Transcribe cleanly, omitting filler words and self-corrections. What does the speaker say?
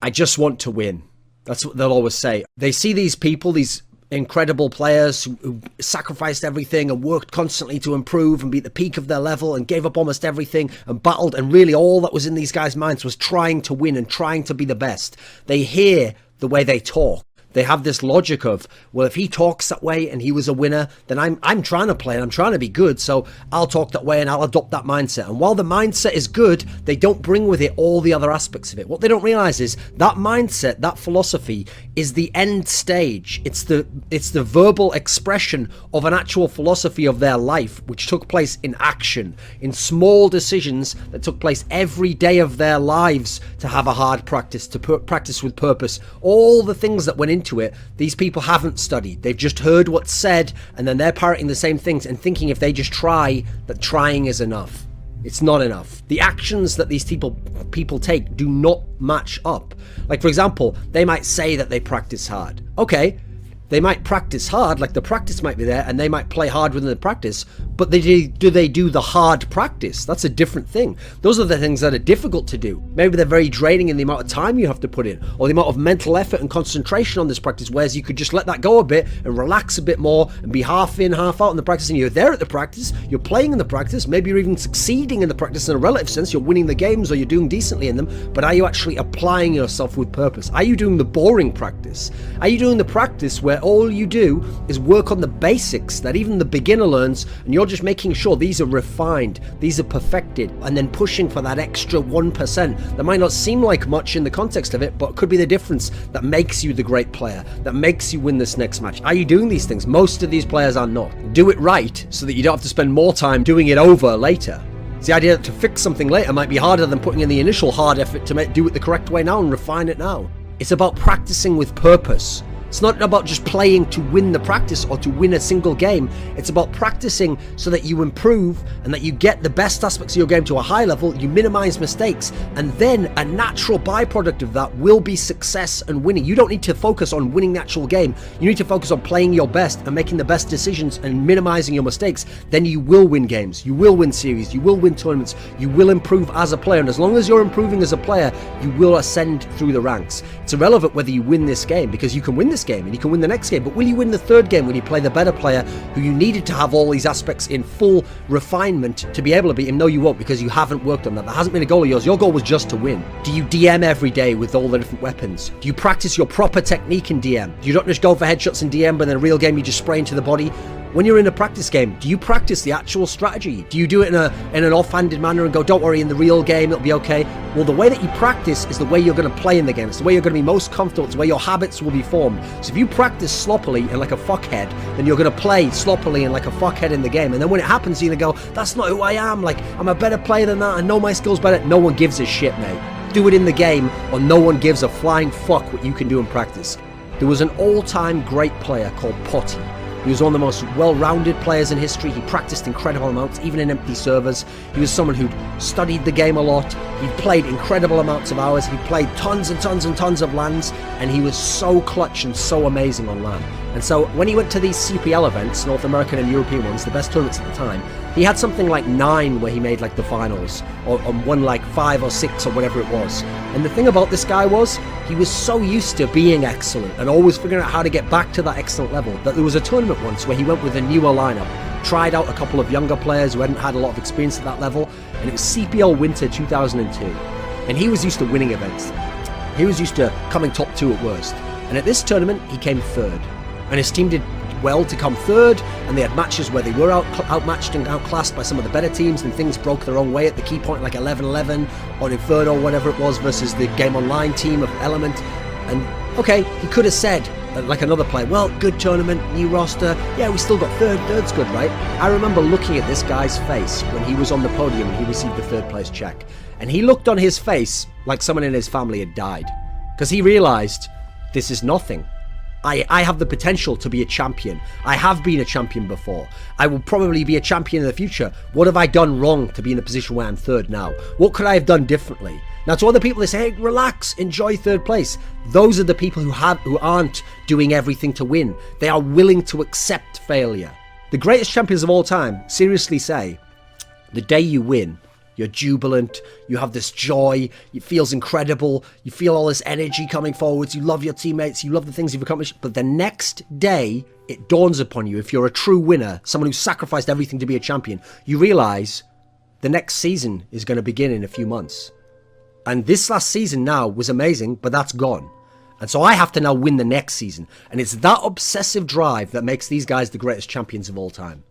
I just want to win. That's what they'll always say. They see these people, these incredible players who sacrificed everything and worked constantly to improve and be at the peak of their level and gave up almost everything and battled, and really all that was in these guys' minds was trying to win and trying to be the best. They hear the way they talk. They have this logic of, well, if he talks that way and he was a winner, then I'm trying to play and I'm trying to be good, so I'll talk that way and I'll adopt that mindset. And while the mindset is good, they don't bring with it all the other aspects of it. What they don't realize is that mindset, that philosophy, is the end stage. It's the verbal expression of an actual philosophy of their life, which took place in action, in small decisions that took place every day of their lives, to have a hard practice, to practice with purpose. All the things that went into it, these people haven't studied. They've just heard what's said, and then they're parroting the same things and thinking if they just try, that trying is enough. It's not enough. The actions that these people take do not match up. Like, for example, they might say that they practice hard. Okay, they might practice hard, like the practice might be there, and they might play hard within the practice, but do they do the hard practice? That's a different thing. Those are the things that are difficult to do. Maybe they're very draining in the amount of time you have to put in, or the amount of mental effort and concentration on this practice, whereas you could just let that go a bit and relax a bit more and be half in, half out in the practice, and you're there at the practice, you're playing in the practice, maybe you're even succeeding in the practice in a relative sense, you're winning the games or you're doing decently in them, but are you actually applying yourself with purpose? Are you doing the boring practice? Are you doing the practice where all you do is work on the basics that even the beginner learns, and you're just making sure these are refined, these are perfected, and then pushing for that extra 1% that might not seem like much in the context of it, but could be the difference that makes you the great player, that makes you win this next match? Are you doing these things? Most of these players are not. Do it right so that you don't have to spend more time doing it over later. It's the idea that to fix something later might be harder than putting in the initial hard effort to do it the correct way now and refine it now. It's about practicing with purpose. It's not about just playing to win the practice or to win a single game. It's about practicing so that you improve and that you get the best aspects of your game to a high level, you minimize mistakes, and then a natural byproduct of that will be success and winning. You don't need to focus on winning the actual game. You need to focus on playing your best and making the best decisions and minimizing your mistakes. Then you will win games, you will win series, you will win tournaments, you will improve as a player, and as long as you're improving as a player, you will ascend through the ranks. It's irrelevant whether you win this game, because you can win this game and you can win the next game, but will you win the third game when you play the better player who you needed to have all these aspects in full refinement to be able to beat him? No, you won't, because you haven't worked on that. That hasn't been a goal of yours. Your goal was just to win. Do you DM every day with all the different weapons? Do you practice your proper technique in DM? You don't just go for headshots in DM, but in a real game you just spray into the body? When you're in a practice game, do you practice the actual strategy? Do you do it in an offhanded manner and go, don't worry, in the real game it'll be okay? Well, the way that you practice is the way you're going to play in the game. It's the way you're going to be most comfortable. It's the way your habits will be formed. So if you practice sloppily and like a fuckhead, then you're going to play sloppily and like a fuckhead in the game. And then when it happens, you're going to go, that's not who I am. Like, I'm a better player than that. I know my skills better. No one gives a shit, mate. Do it in the game, or no one gives a flying fuck what you can do in practice. There was an all-time great player called Potty. He was one of the most well-rounded players in history. He practiced incredible amounts, even in empty servers. He was someone who'd studied the game a lot. He'd played incredible amounts of hours. He played tons and tons and tons of LANs, and he was so clutch and so amazing on LAN. And so when he went to these CPL events, North American and European ones, the best tournaments at the time, he had something like 9 where he made like the finals, or won like 5 or 6 or whatever it was. And the thing about this guy was, he was so used to being excellent and always figuring out how to get back to that excellent level, that there was a tournament once where he went with a newer lineup, tried out a couple of younger players who hadn't had a lot of experience at that level, and it was CPL Winter 2002. And he was used to winning events. He was used to coming top 2 at worst. And at this tournament, he came 3rd. And his team did well to come 3rd, and they had matches where they were outmatched and outclassed by some of the better teams, and things broke their own way at the key point, like 11-11 on Inferno, whatever it was, versus the Game Online team of Element. And okay, he could have said, like another player, well, good tournament, new roster, yeah, we still got 3rd, 3rd's good, right? I remember looking at this guy's face when he was on the podium and he received the 3rd place check, and he looked on his face like someone in his family had died, because he realized, this is nothing. I have the potential to be a champion. I have been a champion before. I will probably be a champion in the future. What have I done wrong to be in a position where I'm 3rd now? What could I have done differently? Now, to other people, they say, hey, relax, enjoy 3rd place. Those are the people who aren't doing everything to win. They are willing to accept failure. The greatest champions of all time seriously say, the day you win You're jubilant. You have this joy. It feels incredible. You feel all this energy coming forwards. You love your teammates. You love the things you've accomplished. But the next day, it dawns upon you, if you're a true winner, someone who sacrificed everything to be a champion, you realize the next season is going to begin in a few months. And this last season now was amazing, but that's gone. And so I have to now win the next season. And it's that obsessive drive that makes these guys the greatest champions of all time.